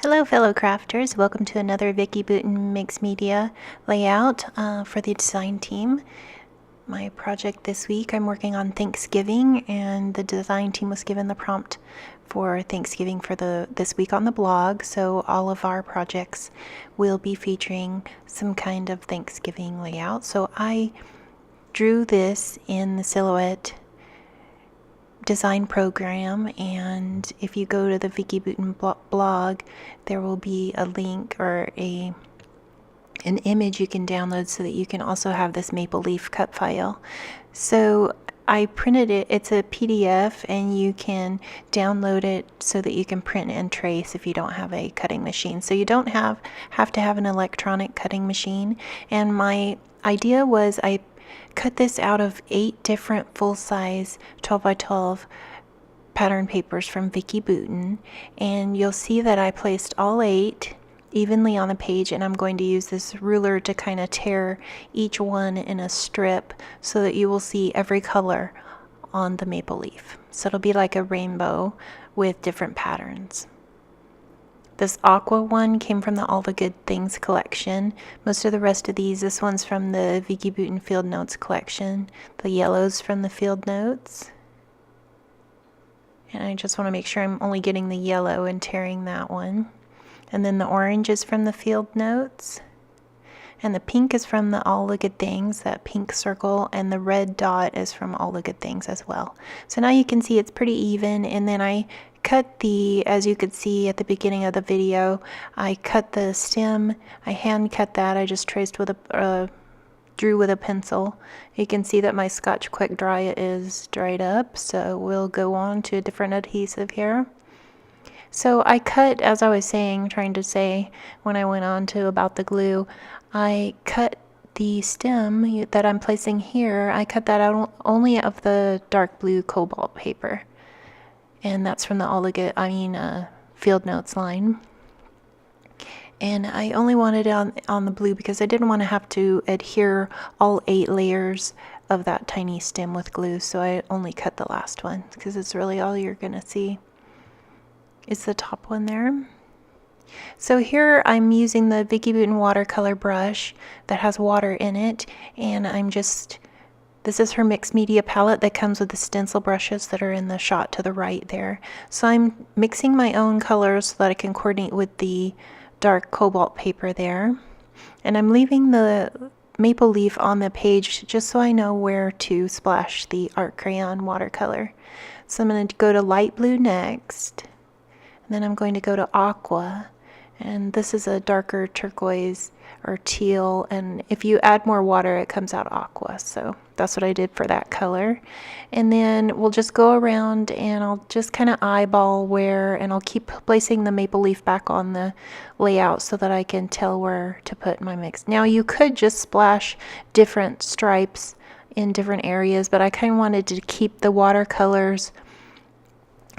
Hello fellow crafters, welcome to another Vicki Boutin Mixed Media layout for the design team. My project this week, I'm working on Thanksgiving, and the design team was given the prompt for Thanksgiving for this week on the blog, so all of our projects will be featuring some kind of Thanksgiving layout. So I drew this in the Silhouette design program, and if you go to the Vicki Boutin blog, there will be a link or an image you can download so that you can also have this maple leaf cut file. So I printed it. It's a PDF, and you can download it so that you can print and trace if you don't have a cutting machine. So you don't have to have an electronic cutting machine. And my idea was I cut this out of 8 different full-size 12 by 12 pattern papers from Vicki Boutin, and you'll see that I placed all 8 evenly on the page, and I'm going to use this ruler to kind of tear each one in a strip so that you will see every color on the maple leaf. So it'll be like a rainbow with different patterns. This aqua one came from the All the Good Things collection. Most of the rest of these, this one's from the Vicki Boutin Field Notes collection. The yellow's from the Field Notes. And I just want to make sure I'm only getting the yellow and tearing that one. And then the orange is from the Field Notes. And the pink is from the All the Good Things, that pink circle, and the red dot is from All the Good Things as well. So now you can see it's pretty even, and then I cut as you could see at the beginning of the video, I cut the stem. I hand cut that. I just traced with drew with a pencil. You can see that my Scotch Quick Dry is dried up, so we'll go on to a different adhesive here. So I cut, as I was saying, trying to say when I went on to about the glue, I cut the stem that I'm placing here. I cut that out only of the dark blue cobalt paper, and that's from the All the Good, Field Notes line. And I only wanted it on the blue because I didn't want to have to adhere all 8 layers of that tiny stem with glue, so I only cut the last one because it's really all you're gonna see is the top one there. So here I'm using the Vicki Boutin watercolor brush that has water in it, and this is her mixed media palette that comes with the stencil brushes that are in the shot to the right there. So I'm mixing my own colors so that I can coordinate with the dark cobalt paper there. And I'm leaving the maple leaf on the page just so I know where to splash the art crayon watercolor. So I'm going to go to light blue next, and then I'm going to go to aqua. And this is a darker turquoise or teal, and if you add more water it comes out aqua, so that's what I did for that color. And then we'll just go around and I'll just kind of eyeball where, and I'll keep placing the maple leaf back on the layout so that I can tell where to put my mix. Now you could just splash different stripes in different areas, but I kind of wanted to keep the watercolors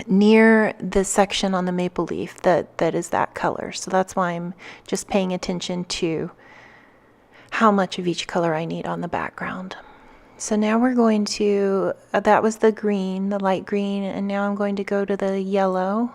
near the section on the maple leaf that is that color. So that's why I'm just paying attention to how much of each color I need on the background. So now we're going to, that was the green, the light green, and now I'm going to go to the yellow.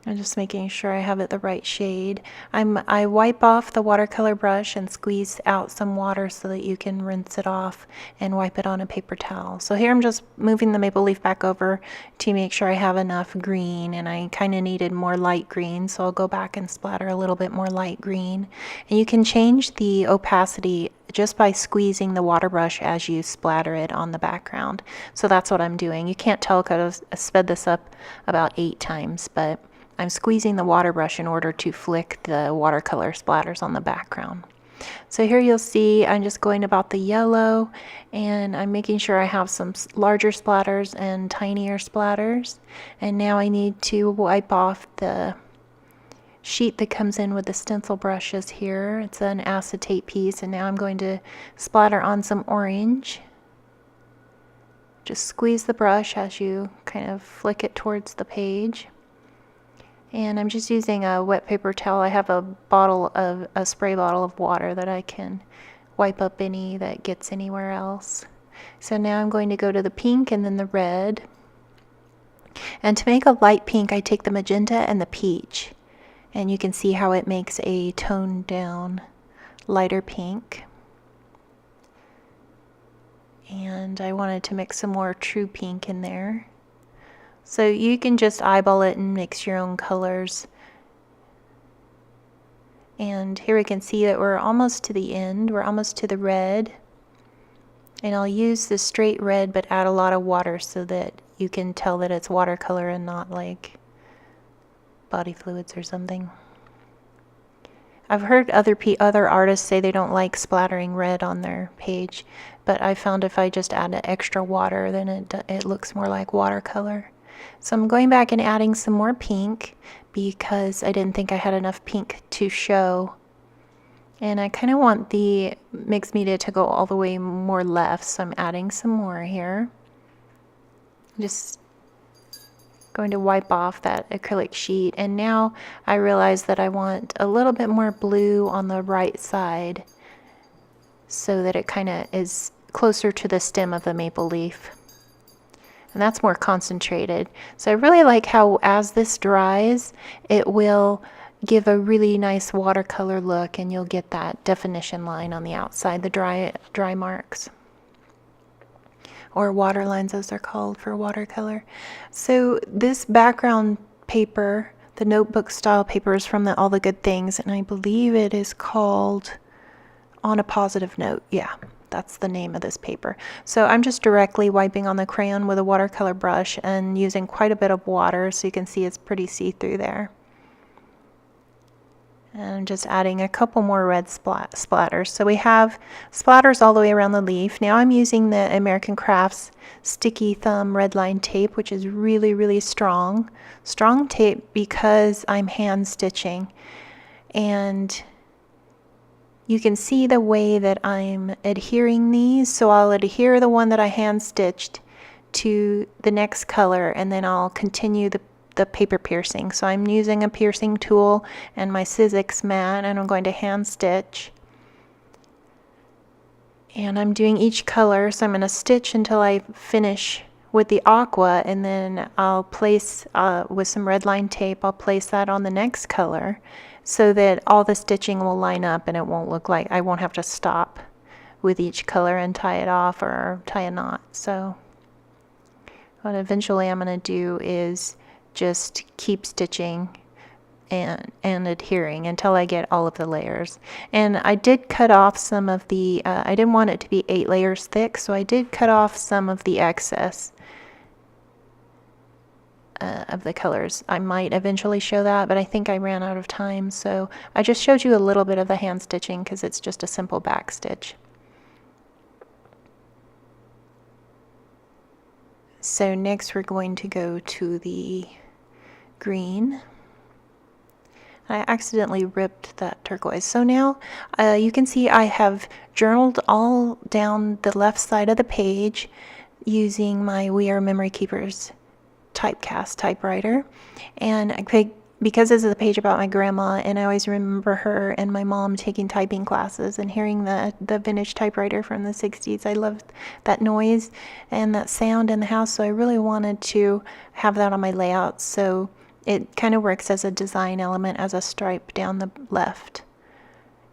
I'm just making sure I have it the right shade. I wipe off the watercolor brush and squeeze out some water so that you can rinse it off and wipe it on a paper towel. So here I'm just moving the maple leaf back over to make sure I have enough green, and I kind of needed more light green, so I'll go back and splatter a little bit more light green. And you can change the opacity just by squeezing the water brush as you splatter it on the background. So that's what I'm doing. You can't tell because I sped this up about 8 times, but I'm squeezing the water brush in order to flick the watercolor splatters on the background. So here you'll see I'm just going about the yellow, and I'm making sure I have some larger splatters and tinier splatters. And now I need to wipe off the sheet that comes in with the stencil brushes here. It's an acetate piece, and now I'm going to splatter on some orange. Just squeeze the brush as you kind of flick it towards the page. And I'm just using a wet paper towel. I have a spray bottle of water that I can wipe up any that gets anywhere else. So now I'm going to go to the pink and then the red. And to make a light pink, I take the magenta and the peach. And you can see how it makes a toned down lighter pink. And I wanted to mix some more true pink in there. So you can just eyeball it and mix your own colors. And here we can see that we're almost to the end. We're almost to the red. And I'll use the straight red but add a lot of water so that you can tell that it's watercolor and not like body fluids or something. I've heard other artists say they don't like splattering red on their page, but I found if I just add extra water, then it looks more like watercolor. So I'm going back and adding some more pink because I didn't think I had enough pink to show. And I kind of want the mixed media to go all the way more left, so I'm adding some more here. Just going to wipe off that acrylic sheet, and now I realize that I want a little bit more blue on the right side so that it kind of is closer to the stem of the maple leaf. And that's more concentrated. So I really like how as this dries, it will give a really nice watercolor look, and you'll get that definition line on the outside, the dry marks, or water lines as they're called for watercolor. So this background paper, the notebook style paper, is from All the Good Things, and I believe it is called On a Positive Note. Yeah, that's the name of this paper. So I'm just directly wiping on the crayon with a watercolor brush and using quite a bit of water, so you can see it's pretty see-through there. And I'm just adding a couple more red splatters. So we have splatters all the way around the leaf. Now I'm using the American Crafts Sticky Thumb Red Line Tape, which is really, really strong. Strong tape because I'm hand stitching. And you can see the way that I'm adhering these. So I'll adhere the one that I hand stitched to the next color, and then I'll continue the paper piercing. So I'm using a piercing tool and my Sizzix mat, and I'm going to hand stitch. And I'm doing each color, so I'm going to stitch until I finish with the aqua, and then I'll place with some red line tape, I'll place that on the next color so that all the stitching will line up and it won't look like I won't have to stop with each color and tie it off or tie a knot. So what eventually I'm going to do is just keep stitching and adhering until I get all of the layers. And I did cut off some of the, I didn't want it to be 8 layers thick, so I did cut off some of the excess of the colors. I might eventually show that, but I think I ran out of time, so I just showed you a little bit of the hand stitching because it's just a simple back stitch. So next we're going to go to the green. I accidentally ripped that turquoise. So now you can see I have journaled all down the left side of the page using my We Are Memory Keepers typecast typewriter. And because this is a page about my grandma, and I always remember her and my mom taking typing classes and hearing the vintage typewriter from the 60s. I loved that noise and that sound in the house, so I really wanted to have that on my layout. So it kind of works as a design element, as a stripe down the left.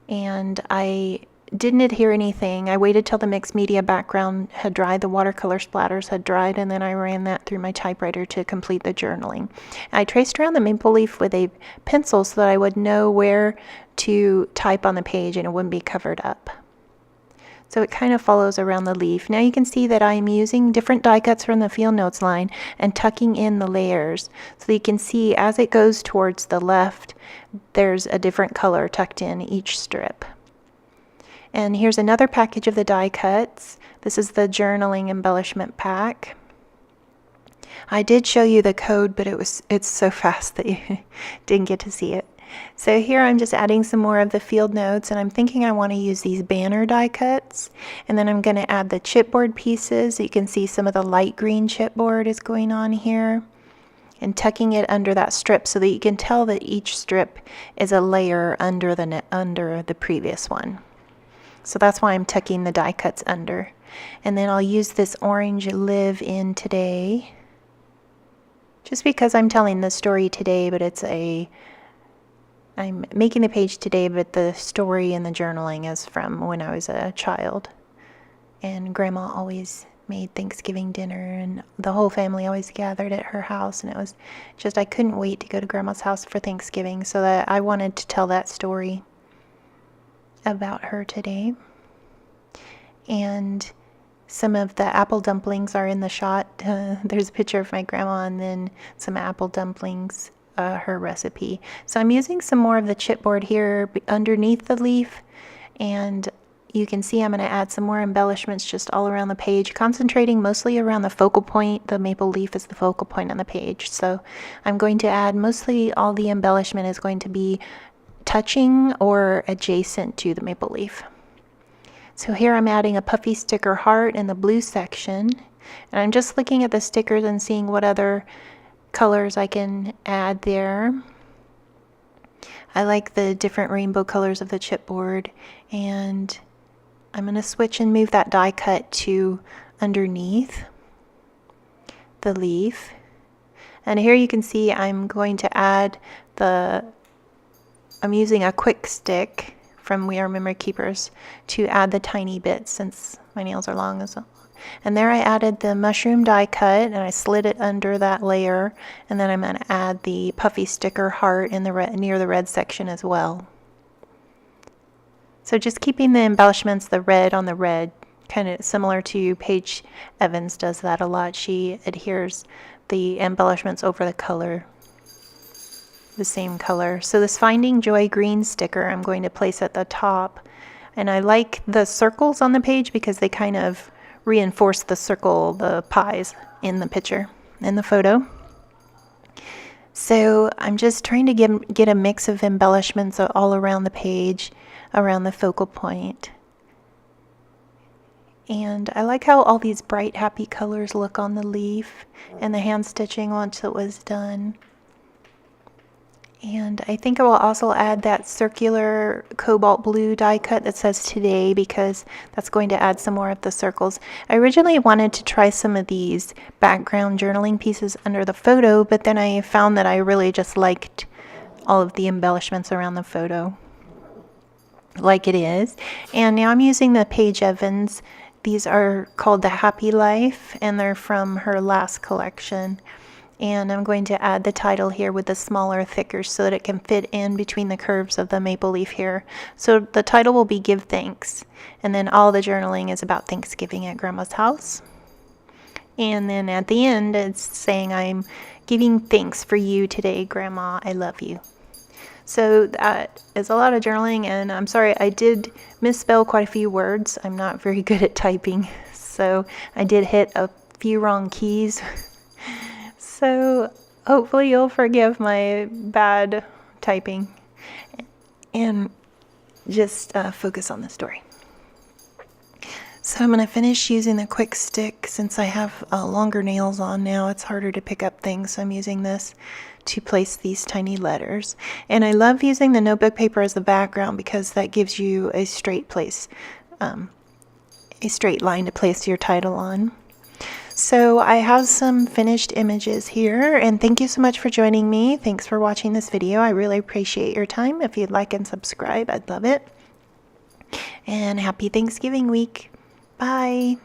And I didn't adhere anything. I waited till the mixed media background had dried, the watercolor splatters had dried, and then I ran that through my typewriter to complete the journaling. I traced around the maple leaf with a pencil so that I would know where to type on the page and it wouldn't be covered up. So it kind of follows around the leaf. Now you can see that I'm using different die cuts from the Field Notes line and tucking in the layers. So you can see as it goes towards the left, there's a different color tucked in each strip. And here's another package of the die cuts. This is the journaling embellishment pack. I did show you the code, but it's so fast that you didn't get to see it. So here I'm just adding some more of the Field Notes, and I'm thinking I want to use these banner die cuts, and then I'm going to add the chipboard pieces. You can see some of the light green chipboard is going on here, and tucking it under that strip so that you can tell that each strip is a layer under the previous one. So that's why I'm tucking the die cuts under. And then I'll use this orange Live In Today just because I'm telling the story today, but I'm making the page today, but the story and the journaling is from when I was a child. And Grandma always made Thanksgiving dinner, and the whole family always gathered at her house, and it was just, I couldn't wait to go to Grandma's house for Thanksgiving, so that I wanted to tell that story about her today. And some of the apple dumplings are in the shot. There's a picture of my grandma and then some apple dumplings, her recipe. So I'm using some more of the chipboard here underneath the leaf, and you can see I'm going to add some more embellishments just all around the page, concentrating mostly around the focal point. The maple leaf is the focal point on the page. So I'm going to add mostly all the embellishment is going to be touching or adjacent to the maple leaf. So here I'm adding a puffy sticker heart in the blue section, and I'm just looking at the stickers and seeing what other colors I can add there. I like the different rainbow colors of the chipboard, and I'm going to switch and move that die cut to underneath the leaf. And here you can see I'm going to add I'm using a quick stick from We Are Memory Keepers to add the tiny bits since my nails are long as well. And there I added the mushroom die cut, and I slid it under that layer, and then I'm going to add the puffy sticker heart in the near the red section as well. So just keeping the embellishments, the red on the red, kind of similar to Paige Evans does that a lot. She adheres the embellishments over the color, the same color. So this Finding Joy green sticker I'm going to place at the top, and I like the circles on the page because they kind of reinforce the circle, the pies in the picture, in the photo. So I'm just trying to get a mix of embellishments all around the page, around the focal point. And I like how all these bright, happy colors look on the leaf and the hand stitching once it was done. And I think I will also add that circular cobalt blue die cut that says today, because that's going to add some more of the circles. I originally wanted to try some of these background journaling pieces under the photo, but then I found that I really just liked all of the embellishments around the photo like it is. And now I'm using the Paige Evans. These are called The Happy Life, and they're from her last collection. And I'm going to add the title here with the smaller, thicker, so that it can fit in between the curves of the maple leaf here. So the title will be Give Thanks, and then all the journaling is about Thanksgiving at Grandma's house. And then at the end it's saying, I'm giving thanks for you today, Grandma, I love you. So that is a lot of journaling, and I'm sorry, I did misspell quite a few words. I'm not very good at typing, so I did hit a few wrong keys. So hopefully you'll forgive my bad typing and just focus on the story. So I'm going to finish using the quick stick. Since I have longer nails on now, it's harder to pick up things, so I'm using this to place these tiny letters. And I love using the notebook paper as the background because that gives you a straight place, a straight line to place your title on. So I have some finished images here, and thank you so much for joining me. Thanks for watching this video. I really appreciate your time. If you'd like and subscribe, I'd love it. And happy Thanksgiving week. Bye.